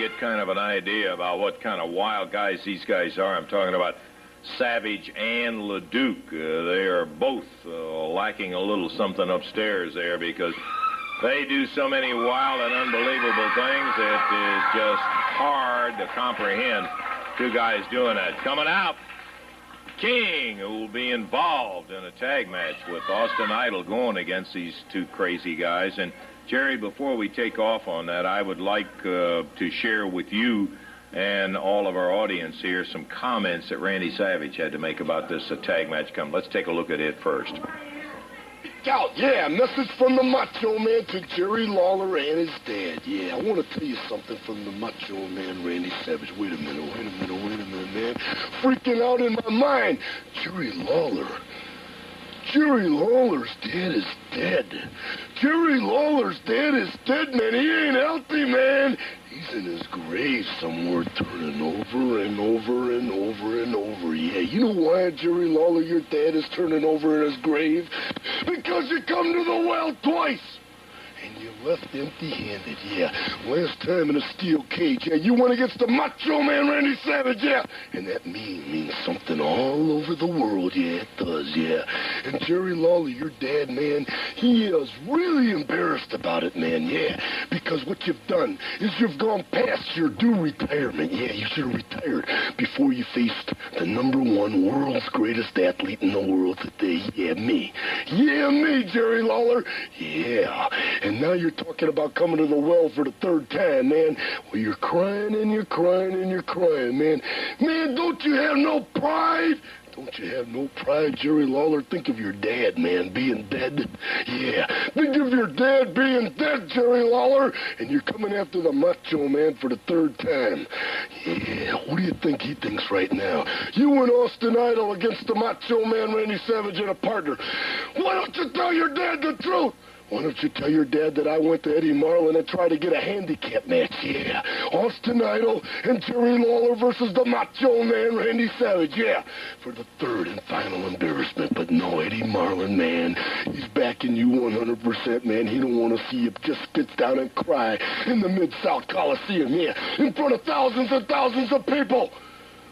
Get kind of an idea about what kind of wild guys these guys are. I'm talking about Savage and LeDuc. They are both lacking a little something upstairs there because they do so many wild and unbelievable things. It is just hard to comprehend two guys doing that. Coming out, King, who will be involved in a tag match with Austin Idol going against these two crazy guys. And Jerry, before we take off on that, I would like to share with you and all of our audience here some comments that Randy Savage had to make about this tag match coming. Let's take a look at it first. Yeah, message from the Macho Man to Jerry Lawler and his dad. Yeah, I want to tell you something from the Macho Man, Randy Savage. Wait a minute, man. Freaking out in my mind. Jerry Lawler's dad is dead. Jerry Lawler's dad is dead, man. He ain't healthy, man. He's in his grave somewhere turning over and over and over and over. Yeah, you know why, Jerry Lawler, your dad is turning over in his grave? Because you come to the well twice. And you left empty-handed, yeah. Last time in a steel cage, yeah. You went against the Macho Man, Randy Savage, yeah. And that means something all over the world, yeah, it does, yeah. And Jerry Lawler, your dad, man, he is really embarrassed about it, man, yeah. Because what you've done is you've gone past your due retirement, yeah. You should have retired before you faced the #1 world's greatest athlete in the world today, yeah, me. Yeah, me, Jerry Lawler, yeah. And now you're talking about coming to the well for the third time, man. Well, you're crying and you're crying and you're crying, man. Man, don't you have no pride? Don't you have no pride, Jerry Lawler? Think of your dad, man, being dead. Yeah, think of your dad being dead, Jerry Lawler. And you're coming after the Macho Man for the third time. Yeah, what do you think he thinks right now? You and Austin Idol against the Macho Man, Randy Savage, and a partner. Why don't you tell your dad the truth? Why don't you tell your dad that I went to Eddie Marlin and tried to get a handicap match? Yeah, Austin Idol and Jerry Lawler versus the Macho Man, Randy Savage. Yeah, for the third and final embarrassment. But no, Eddie Marlin, man, he's backing you 100%, man. He don't want to see you just sit down and cry in the Mid-South Coliseum, yeah, in front of thousands and thousands of people.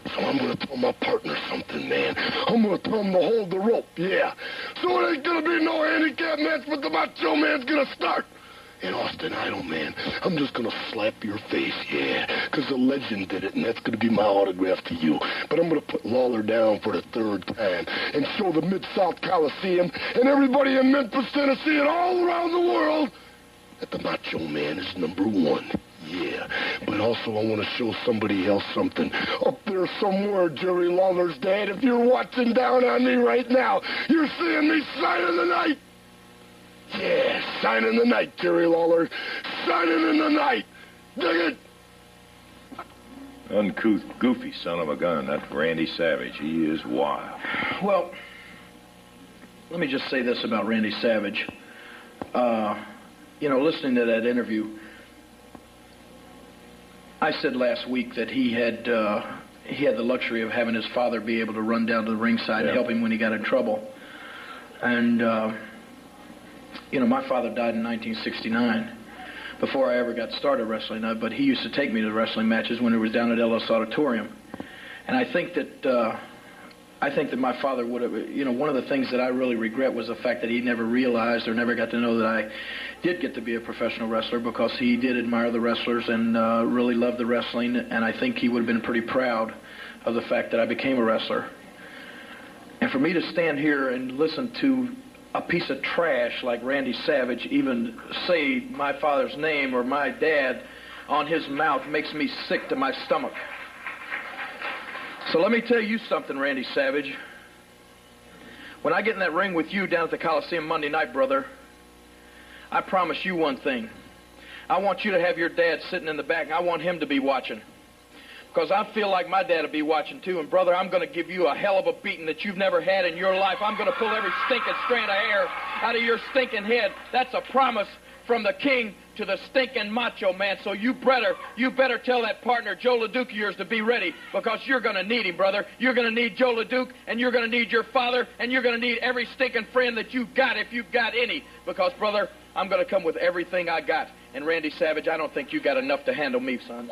So I'm going to tell my partner something, man. I'm going to tell him to hold the rope, yeah. So it ain't going to be no handicap match, but the Macho Man's going to start. And Austin Idol, man, I'm just going to slap your face, yeah. Because the legend did it, and that's going to be my autograph to you. But I'm going to put Lawler down for the third time and show the Mid-South Coliseum and everybody in Memphis, Tennessee, and all around the world that the Macho Man is #1. Yeah, but also I want to show somebody else something. Up there somewhere, Jerry Lawler's dad, if you're watching down on me right now, you're seeing me signing the night. Yeah, signing the night, Jerry Lawler. Signing in the night. Dig it? Uncouth, goofy son of a gun, that Randy Savage. He is wild. Well, let me just say this about Randy Savage. Listening to that interview, I said last week that he had the luxury of having his father be able to run down to the ringside and help him when he got in trouble. And, my father died in 1969 before I ever got started wrestling, but he used to take me to wrestling matches when it was down at Ellis Auditorium. And I think that my father would have, one of the things that I really regret was the fact that he never realized or never got to know that I did get to be a professional wrestler, because he did admire the wrestlers and really loved the wrestling, and I think he would have been pretty proud of the fact that I became a wrestler. And for me to stand here and listen to a piece of trash like Randy Savage even say my father's name or my dad on his mouth makes me sick to my stomach. So let me tell you something, Randy Savage. When I get in that ring with you down at the Coliseum Monday night, brother, I promise you one thing. I want you to have your dad sitting in the back, and I want him to be watching. Because I feel like my dad will be watching too, and brother, I'm going to give you a hell of a beating that you've never had in your life. I'm going to pull every stinking strand of hair out of your stinking head. That's a promise from the king to the stinking Macho Man. So you better tell that partner, Joe LeDuc of yours, to be ready, because you're going to need him, brother. You're going to need Joe LeDuc, and you're going to need your father, and you're going to need every stinking friend that you've got, if you've got any. Because, brother, I'm going to come with everything I got. And Randy Savage, I don't think you got enough to handle me, son.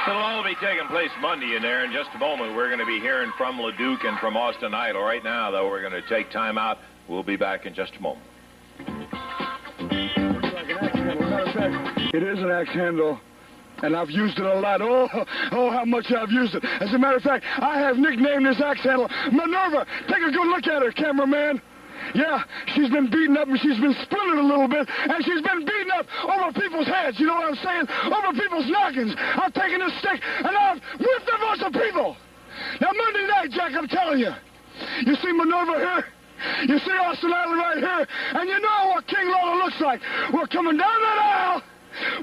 It'll all be taking place Monday in there. In just a moment, we're going to be hearing from LeDuc and from Austin Idol. Right now, though, we're going to take time out. We'll be back in just a moment. It is an axe handle, and I've used it a lot. Oh, how much I've used it. As a matter of fact, I have nicknamed this axe handle Minerva. Take a good look at her, cameraman. Yeah, she's been beaten up and she's been splintered a little bit, and she's been beaten up over people's heads, you know what I'm saying? Over people's noggins. I've taken this stick and I've whipped a bunch of people. Now, Monday night, Jack, I'm telling you, you see Minerva here? You see Austin Idol right here? And you know what King Lawler looks like. We're coming down that aisle.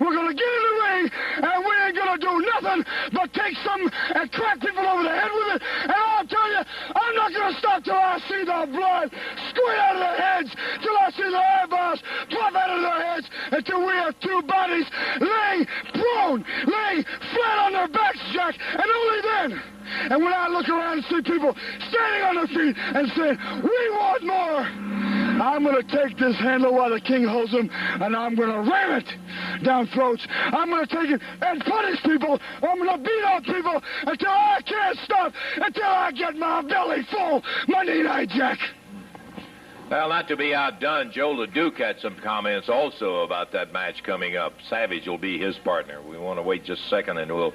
We're going to get in the ring, and we ain't going to do nothing but take some and crack people over the head with it. And I'll tell you, I'm not going to stop till I see the blood squirt out of their heads, till I see the eyeballs pop out of their heads, until we have two bodies laying prone, laying flat on their backs, Jack, and only then. And when I look around and see people standing on their feet and saying, we want more, I'm going to take this handle while the king holds him, and I'm going to ram it down throats. I'm going to take it and punish people. I'm going to beat on people until I can't stop, until I get my belly full. Monday night, Jack. Well, not to be outdone, Joe LeDuc had some comments also about that match coming up. Savage will be his partner. We want to wait just a second, and we'll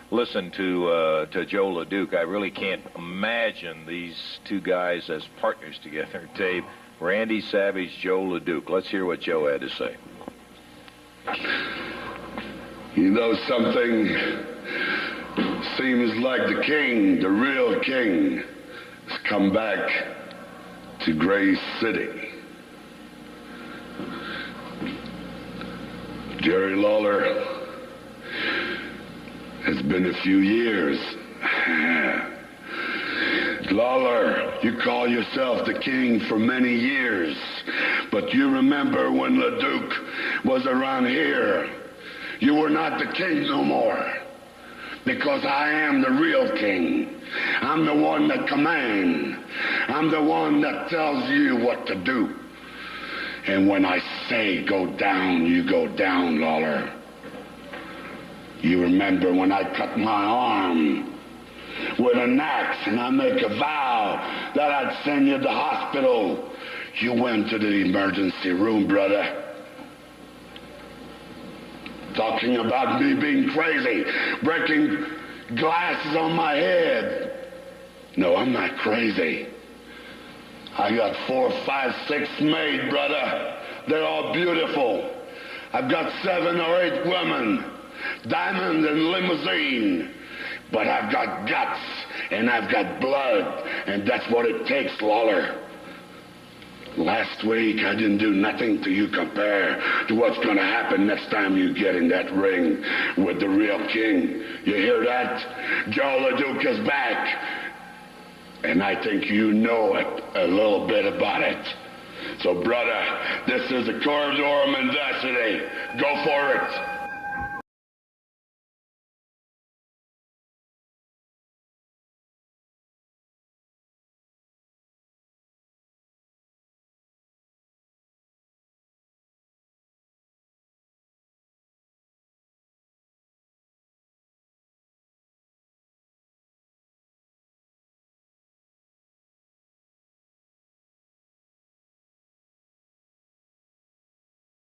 listen to Joe LeDuc. I really can't imagine these two guys as partners together, Dave. Randy Savage, Joe LeDuc. Let's hear what Joe had to say. You know something? Seems like the king, the real king, has come back to Gray City. Jerry Lawler, it's been a few years. Lawler, you call yourself the king for many years, but you remember when LeDuc was around here, you were not the king no more, because I am the real king. I'm the one that commands. I'm the one that tells you what to do. And when I say go down, you go down, Lawler. You remember when I cut my arm with an axe and I make a vow that I'd send you to the hospital. You went to the emergency room, brother. Talking about me being crazy, breaking glasses on my head. No, I'm not crazy. I got 4, 5, 6 made, brother. They're all beautiful. I've got 7 or 8 women, diamond and limousine. But I've got guts, and I've got blood, and that's what it takes, Lawler. Last week, I didn't do nothing to you compare to what's going to happen next time you get in that ring with the real king. You hear that? Joe LeDuc is back. And I think you know it, a little bit about it. So, brother, this is the corridor of mendacity. Go for it.